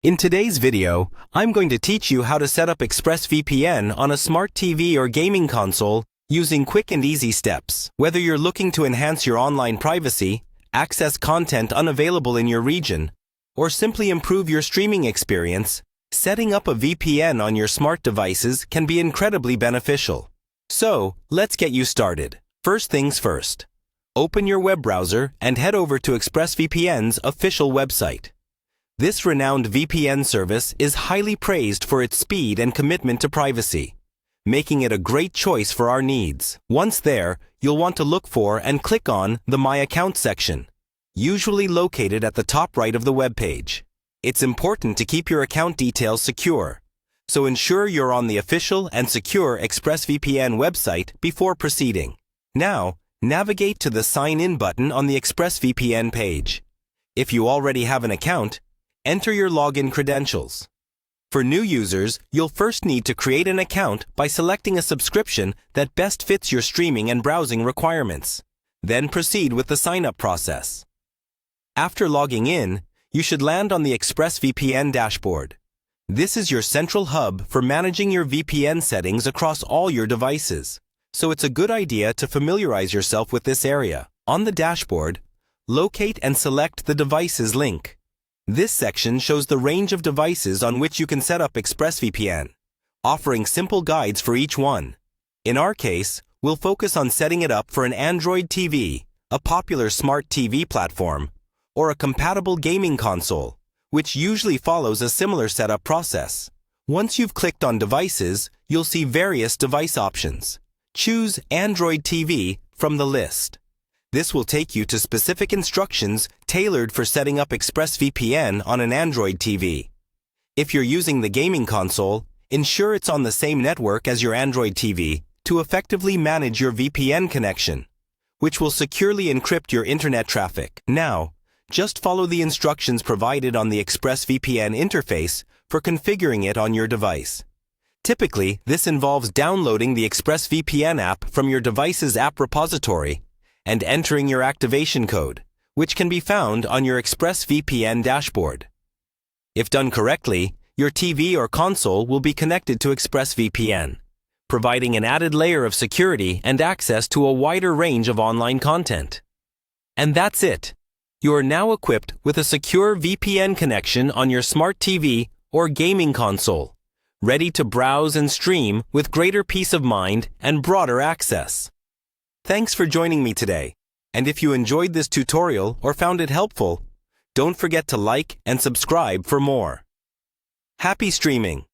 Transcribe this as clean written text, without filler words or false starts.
In today's video, I'm going to teach you how to set up Expressvpn on a smart TV or gaming console using quick and easy steps. Whether you're looking to enhance your online privacy, access content unavailable in your region, or simply improve your streaming experience, setting up a VPN on your smart devices can be incredibly beneficial. So, let's get you started. First things first. Open your web browser and head over to Expressvpn's official website. This renowned VPN service is highly praised for its speed and commitment to privacy, making it a great choice for our needs. Once there, you'll want to look for and click on the My Account section, usually located at the top right of the web page. It's important to keep your account details secure, so ensure you're on the official and secure Expressvpn website before proceeding. Now, navigate to the Sign In button on the Expressvpn page. If you already have an account, enter your login credentials. For new users, you'll first need to create an account by selecting a subscription that best fits your streaming and browsing requirements. Then proceed with the sign-up process. After logging in, you should land on the Expressvpn dashboard. This is your central hub for managing your VPN settings across all your devices, so it's a good idea to familiarize yourself with this area. On the dashboard, locate and select the Devices link. This section shows the range of devices on which you can set up Expressvpn, offering simple guides for each one. In our case, we'll focus on setting it up for an Android TV, a popular smart TV platform, or a compatible gaming console, which usually follows a similar setup process. Once you've clicked on Devices, you'll see various device options. Choose Android TV from the list. This will take you to specific instructions tailored for setting up Expressvpn on an Android TV. If you're using the gaming console, ensure it's on the same network as your Android TV to effectively manage your VPN connection, which will securely encrypt your internet traffic. Now, just follow the instructions provided on the Expressvpn interface for configuring it on your device. Typically, this involves downloading the Expressvpn app from your device's app repository and entering your activation code, which can be found on your Expressvpn dashboard. If done correctly, your TV or console will be connected to Expressvpn, providing an added layer of security and access to a wider range of online content. And that's it. You are now equipped with a secure VPN connection on your smart TV or gaming console, ready to browse and stream with greater peace of mind and broader access. Thanks for joining me today, and if you enjoyed this tutorial or found it helpful, don't forget to like and subscribe for more. Happy streaming!